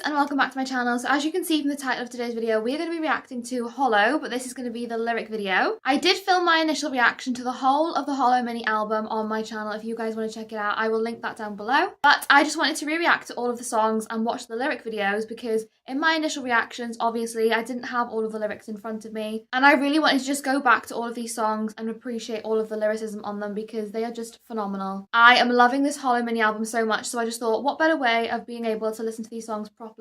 and welcome back to my channel. So as you can see from the title of today's video, we're going to be reacting to Hollow, but this is going to be the lyric video. I did film my initial reaction to the whole of the Hollow mini album on my channel. If you guys want to check it out, I will link that down below. But I just wanted to re-react to all of the songs and watch the lyric videos because in my initial reactions, obviously, I didn't have all of the lyrics in front of me. And I really wanted to just go back to all of these songs and appreciate all of the lyricism on them because they are just phenomenal. I am loving this Hollow mini album so much, so I just thought, what better way of being able to listen to these songs properly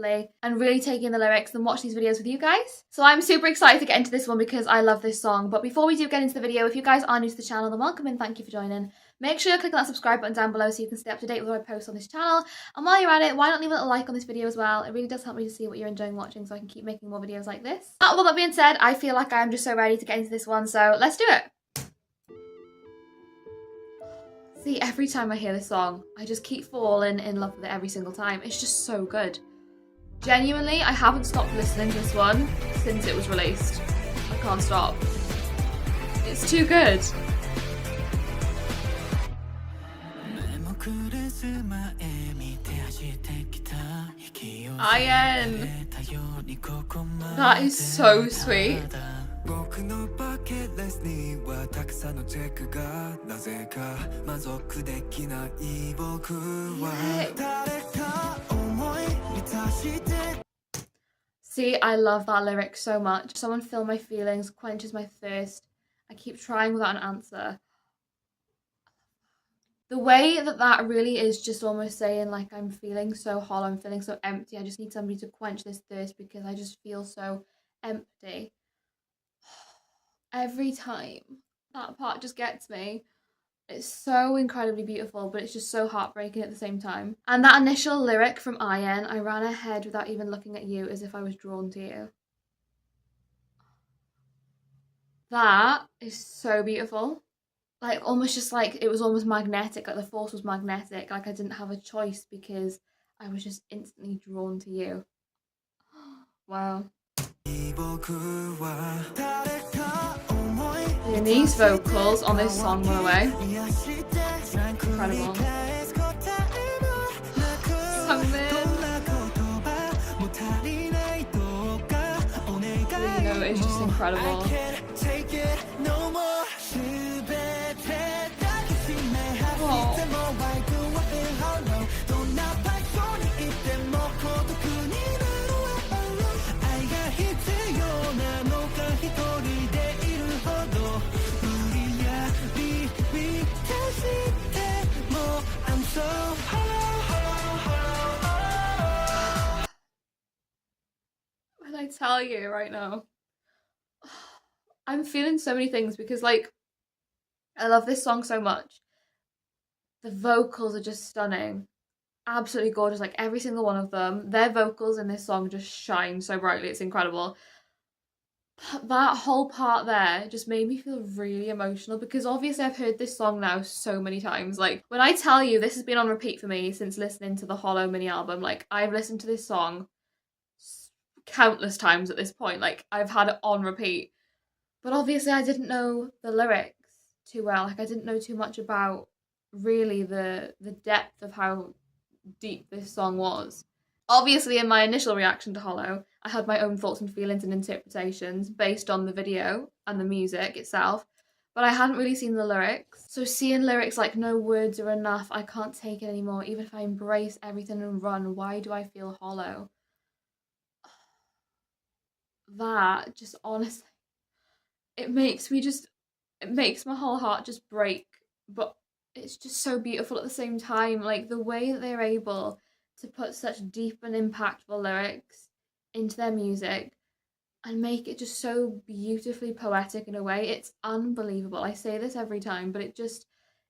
and really take in the lyrics than watch these videos with you guys. So I'm super excited to get into this one because I love this song. But before we do get into the video, if you guys are new to the channel, then welcome and thank you for joining. Make sure you click on that subscribe button down below so you can stay up to date with what I post on this channel. And while you're at it, why not leave a little like on this video as well? It really does help me to see what you're enjoying watching so I can keep making more videos like this. With all that being said, I feel like I am just so ready to get into this one, so let's do it. See, every time I hear this song, I just keep falling in love with it every single time. It's just so good. Genuinely, I haven't stopped listening to this one since it was released. I can't stop. It's too good. Ian! That is so sweet. See, I love that lyric so much. Someone fill my feelings, quenches my thirst. I keep trying without an answer. The way that really is just almost saying like I'm feeling so hollow, I'm feeling so empty. I just need somebody to quench this thirst because I just feel so empty. Every time that part just gets me. It's so incredibly beautiful, but it's just so heartbreaking at the same time. And that initial lyric from Ian, I ran ahead without even looking at you as if I was drawn to you. That is so beautiful. Like almost just like it was almost magnetic, like the force was magnetic, like I didn't have a choice because I was just instantly drawn to you. Wow. And these vocals on this song, by the way, incredible. You know, it's just incredible. When I tell you right now, I'm feeling so many things because like I love this song so much. The vocals are just stunning, absolutely gorgeous, like every single one of them. Their vocals in this song just shine so brightly, it's incredible. That whole part there just made me feel really emotional because obviously I've heard this song now so many times. Like when I tell you this has been on repeat for me since listening to the Hollow mini album, like I've listened to this song countless times at this point, like I've had it on repeat. But obviously I didn't know the lyrics too well, like I didn't know too much about really the depth of how deep this song was. Obviously in my initial reaction to Hollow, I had my own thoughts and feelings and interpretations based on the video and the music itself, but I hadn't really seen the lyrics. So seeing lyrics like no words are enough, I can't take it anymore, even if I embrace everything and run, why do I feel hollow? That just honestly, it makes my whole heart just break, but it's just so beautiful at the same time. Like the way that they're able to put such deep and impactful lyrics into their music and make it just so beautifully poetic in a way, it's unbelievable. I say this every time, but it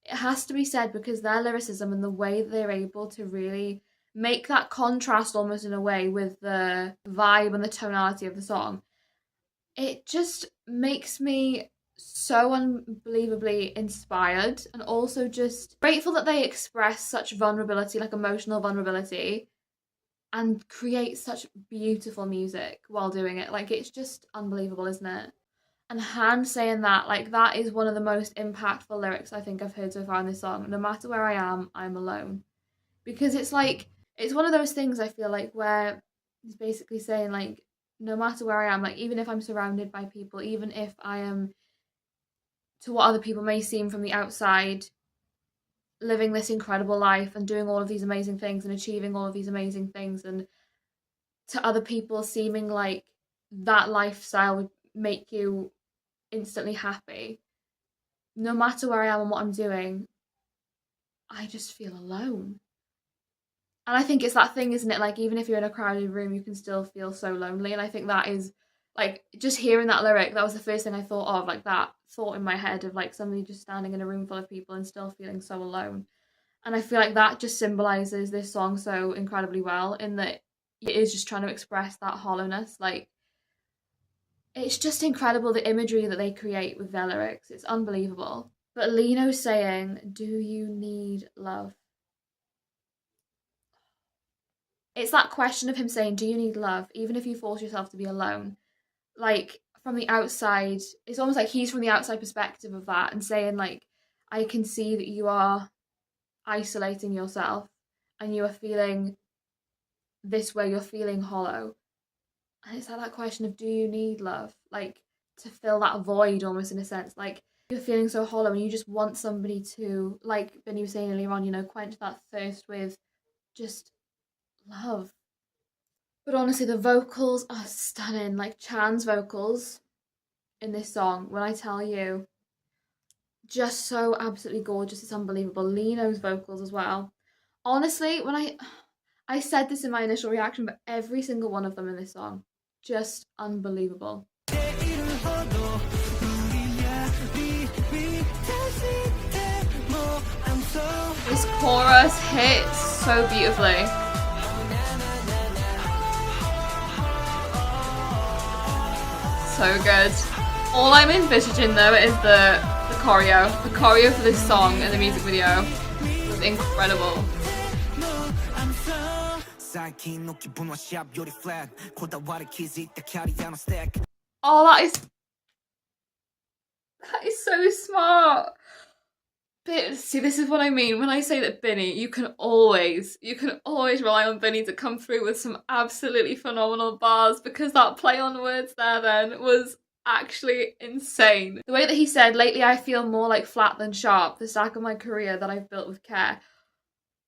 has to be said because their lyricism and the way that they're able to really make that contrast almost in a way with the vibe and the tonality of the song, it just makes me so unbelievably inspired and also just grateful that they express such vulnerability, like emotional vulnerability, and create such beautiful music while doing it. Like it's just unbelievable, isn't it? And Han saying that, like that is one of the most impactful lyrics I think I've heard so far in this song. No matter where I am, I'm alone. Because it's like, it's one of those things I feel like where He's basically saying like, no matter where I am, like even if I'm surrounded by people, even if I am, to what other people may seem from the outside, living this incredible life and doing all of these amazing things and achieving all of these amazing things, and to other people seeming like that lifestyle would make you instantly happy, no matter where I am and what I'm doing, I just feel alone. And I think it's that thing, isn't it? Like, even if you're in a crowded room, you can still feel so lonely. And I think that is, like, just hearing that lyric, that was the first thing I thought of, like, that thought in my head of, like, somebody just standing in a room full of people and still feeling so alone. And I feel like that just symbolizes this song so incredibly well, in that it is just trying to express that hollowness. Like, it's just incredible, the imagery that they create with their lyrics. It's unbelievable. But Lino's saying, do you need love? It's that question of him saying, do you need love? Even if you force yourself to be alone. Like, from the outside, it's almost like he's from the outside perspective of that and saying, like, I can see that you are isolating yourself and you are feeling this way, you're feeling hollow. And it's like that question of, do you need love? Like, to fill that void almost, in a sense. Like, you're feeling so hollow and you just want somebody to, like Benny was saying earlier on, you know, quench that thirst with just love. But honestly, the vocals are stunning. Like Chan's vocals in this song, when I tell you, just so absolutely gorgeous. It's unbelievable. Lino's vocals as well. Honestly, when I said this in my initial reaction, but every single one of them in this song, just unbelievable. This chorus hits so beautifully. So good. All I'm envisaging though is the choreo. The choreo for this song and the music video was incredible. Oh, that is so smart. But see, this is what I mean when I say that Binny, you can always rely on Binny to come through with some absolutely phenomenal bars, because that play on words there then was actually insane. The way that he said, lately I feel more like flat than sharp, the stack of my career that I've built with care.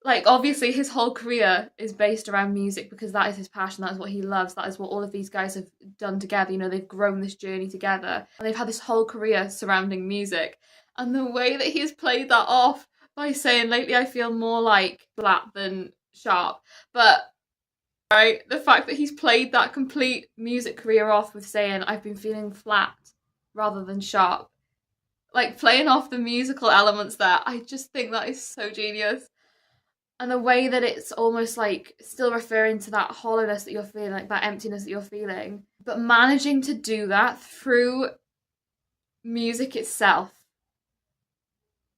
Like, obviously his whole career is based around music because that is his passion, that is what he loves, that is what all of these guys have done together. You know, they've grown this journey together and they've had this whole career surrounding music. And the way that he's played that off by saying, lately I feel more like flat than sharp. But, right, the fact that he's played that complete music career off with saying, I've been feeling flat rather than sharp. Like, playing off the musical elements there, I just think that is so genius. And the way that it's almost like still referring to that hollowness that you're feeling, like that emptiness that you're feeling, but managing to do that through music itself.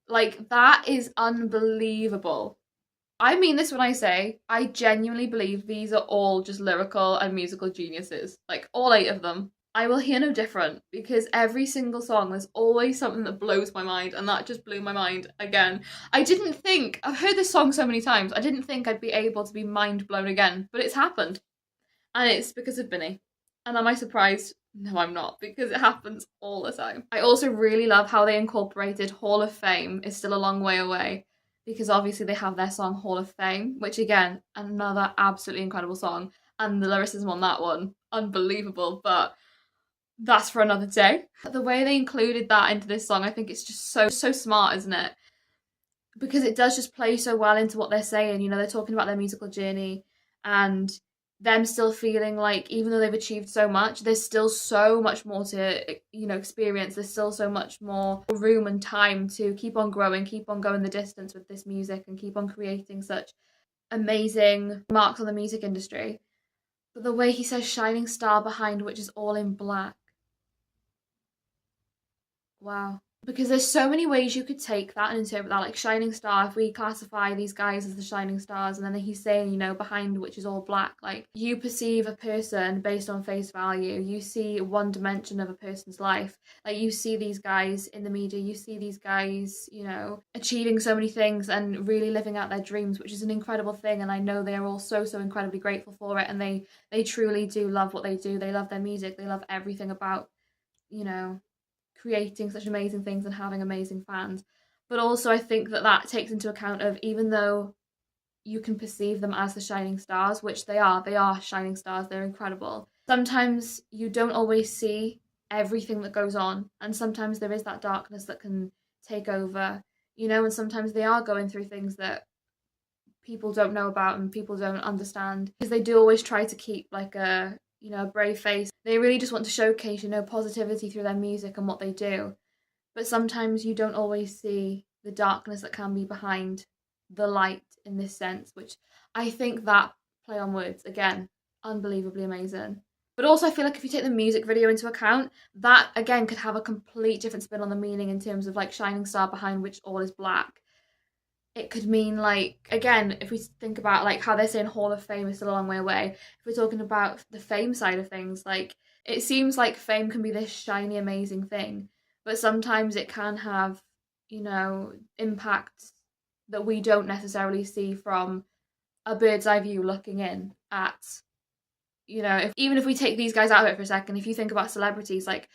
Like, that is unbelievable. I mean this when I say I genuinely believe these are all just lyrical and musical geniuses. Like, all 8 of them. I will hear no different, because every single song there's always something that blows my mind, and that just blew my mind again. I've heard this song so many times, I didn't think I'd be able to be mind blown again, but it's happened. And it's because of Binny. And am I surprised? No, I'm not, because it happens all the time. I also really love how they incorporated Hall of Fame is still a long way away, because obviously they have their song Hall of Fame, which again, another absolutely incredible song. And the lyricism on that one, unbelievable, but that's for another day. The way they included that into this song, I think it's just so smart, isn't it? Because it does just play so well into what they're saying. You know, they're talking about their musical journey and them still feeling like, even though they've achieved so much, there's still so much more to, you know, experience. There's still so much more room and time to keep on growing, keep on going the distance with this music, and keep on creating such amazing marks on the music industry. But the way he says shining star behind which is all in black. Wow. because there's so many ways you could take that and interpret that. Like shining star, if we classify these guys as the shining stars, and then he's saying, you know, behind which is all black, like you perceive a person based on face value, you see one dimension of a person's life. Like you see these guys in the media, you see these guys, you know, achieving so many things and really living out their dreams, which is an incredible thing, and I know they are all so incredibly grateful for it, and they truly do love what they do. They love their music, they love everything about, you know, creating such amazing things and having amazing fans. But also I think that that takes into account of, even though you can perceive them as the shining stars, which they are shining stars, they're incredible. Sometimes you don't always see everything that goes on, and sometimes there is that darkness that can take over, you know, and sometimes they are going through things that people don't know about and people don't understand, because they do always try to keep like a, you know, a brave face. They really just want to showcase, you know, positivity through their music and what they do. But sometimes you don't always see the darkness that can be behind the light in this sense, which I think that play on words, again, unbelievably amazing. But also I feel like if you take the music video into account, that again could have a complete different spin on the meaning, in terms of like shining star behind which all is black. It could mean, like, again, if we think about like how they're saying Hall of Fame is still a long way away, if we're talking about the fame side of things, like it seems like fame can be this shiny amazing thing, but sometimes it can have, you know, impact that we don't necessarily see from a bird's eye view looking in at, you know, if even if we take these guys out of it for a second, if you think about celebrities, like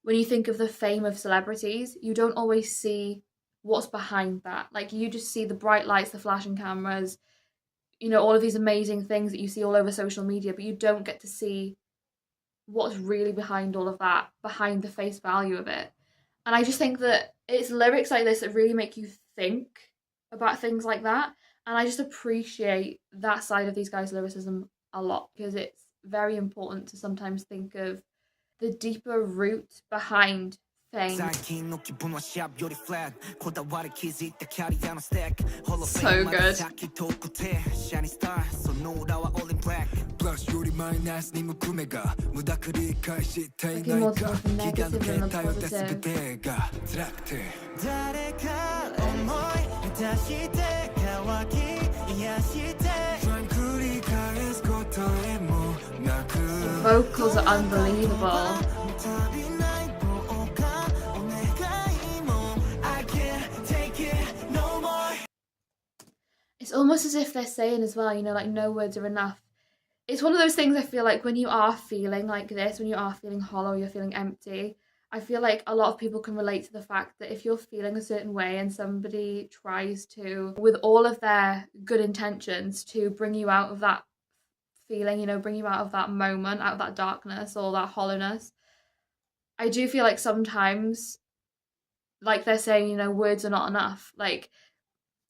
when you think of the fame of celebrities, you don't always see what's behind that. Like you just see the bright lights, the flashing cameras, you know, all of these amazing things that you see all over social media, but you don't get to see what's really behind all of that, behind the face value of it. And I just think that it's lyrics like this that really make you think about things like that. And I just appreciate that side of these guys' lyricism a lot, because it's very important to sometimes think of the deeper root behind fame. So good. Looking more towards the negative than the positive. The vocals are unbelievable. It's almost as if they're saying as well, you know, like no words are enough. It's one of those things I feel like when you are feeling like this, when you are feeling hollow, you're feeling empty, I feel like a lot of people can relate to the fact that if you're feeling a certain way and somebody tries to, with all of their good intentions, to bring you out of that feeling, you know, bring you out of that moment, out of that darkness or that hollowness, I do feel like sometimes, like they're saying, you know, words are not enough. Like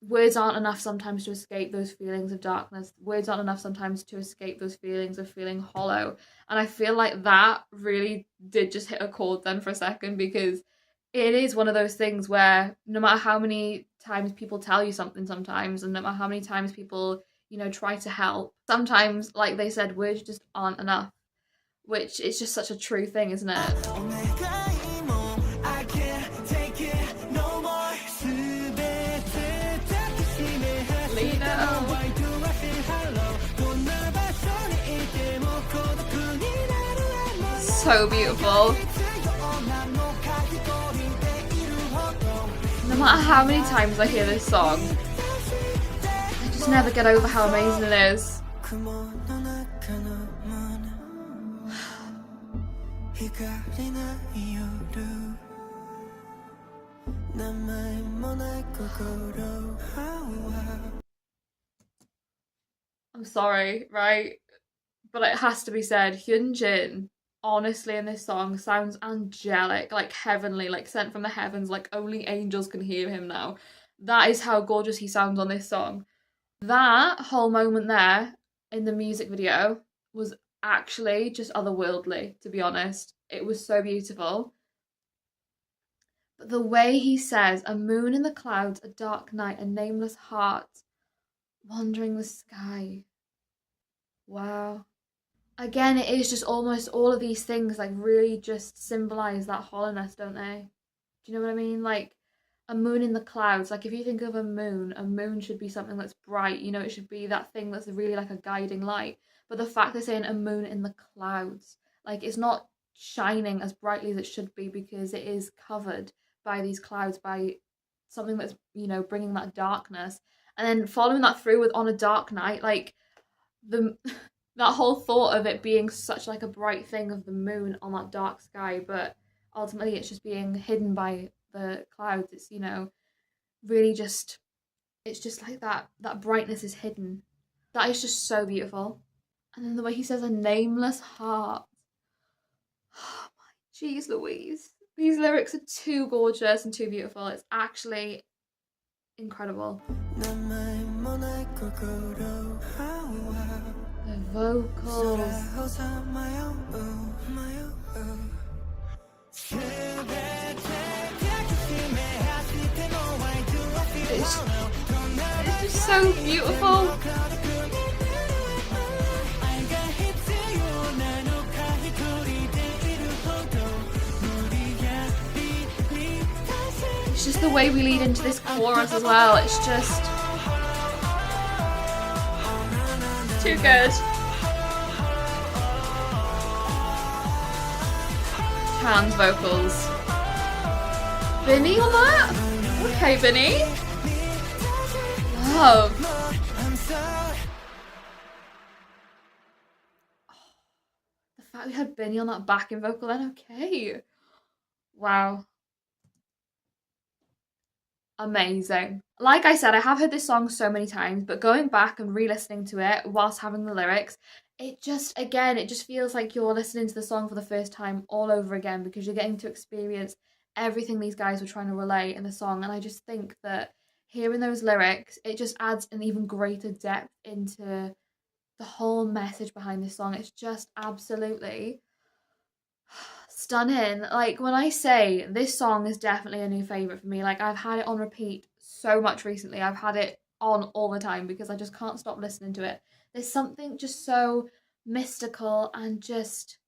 words aren't enough sometimes to escape those feelings of darkness. Words aren't enough sometimes to escape those feelings of feeling hollow. And I feel like that really did just hit a chord then for a second, because it is one of those things where no matter how many times people tell you something sometimes, and no matter how many times people, you know, try to help, sometimes, like they said, words just aren't enough, which is just such a true thing, isn't it? So beautiful. No matter how many times I hear this song, I just never get over how amazing it is. I'm sorry, right? But it has to be said, Hyunjin, honestly, in this song sounds angelic, like heavenly, like sent from the heavens, like only angels can hear him now. That is how gorgeous he sounds on this song. That whole moment there in the music video was actually just otherworldly, to be honest. It was so beautiful. But the way he says, a moon in the clouds, a dark night, a nameless heart wandering the sky. Wow. Again, it is just almost all of these things like really just symbolise that hollowness, don't they? Do you know what I mean? Like a moon in the clouds. Like if you think of a moon should be something that's bright. You know, it should be that thing that's really like a guiding light. But the fact they're saying a moon in the clouds, like it's not shining as brightly as it should be because it is covered by these clouds, by something that's, you know, bringing that darkness. And then following that through with on a dark night, like the that whole thought of it being such like a bright thing of the moon on that dark sky, but ultimately it's just being hidden by the clouds. It's, you know, really just, it's just like that brightness is hidden. That is just so beautiful. And then the way he says a nameless heart. Oh my jeez Louise. These lyrics are too gorgeous and too beautiful. It's actually incredible. The vocals. It's just so beautiful. It's just the way we lead into this chorus as well. It's just too good. Chan's vocals. Binny on that? Okay, Binny. Love. The fact we had Binny on that backing vocal then, okay. Wow. Amazing. Like I said, I have heard this song so many times, but going back and re-listening to it whilst having the lyrics, it just, again, it just feels like you're listening to the song for the first time all over again because you're getting to experience everything these guys were trying to relay in the song. And I just think that hearing those lyrics, it just adds an even greater depth into the whole message behind this song. It's just absolutely stunning. Like when I say this song is definitely a new favorite for me, like I've had it on repeat so much recently. I've had it on all the time because I just can't stop listening to it. There's something just so mystical and just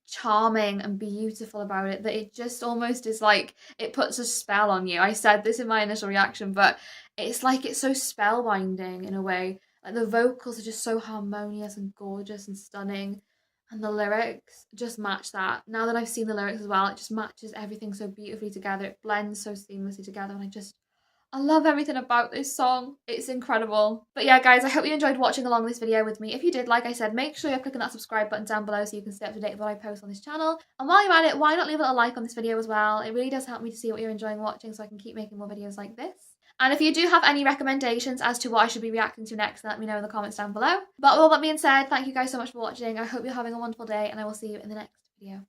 charming and beautiful about it that it just almost is like it puts a spell on you. I said this in my initial reaction, but it's like it's so spellbinding in a way. Like the vocals are just so harmonious and gorgeous and stunning. And the lyrics just match that. Now that I've seen the lyrics as well, it just matches everything so beautifully together. It blends so seamlessly together. And I love everything about this song. It's incredible. But yeah, guys, I hope you enjoyed watching along this video with me. If you did, like I said, make sure you're clicking that subscribe button down below so you can stay up to date with what I post on this channel. And while you're at it, why not leave a little like on this video as well? It really does help me to see what you're enjoying watching so I can keep making more videos like this. And if you do have any recommendations as to what I should be reacting to next, let me know in the comments down below. But with all that being said, thank you guys so much for watching. I hope you're having a wonderful day and I will see you in the next video.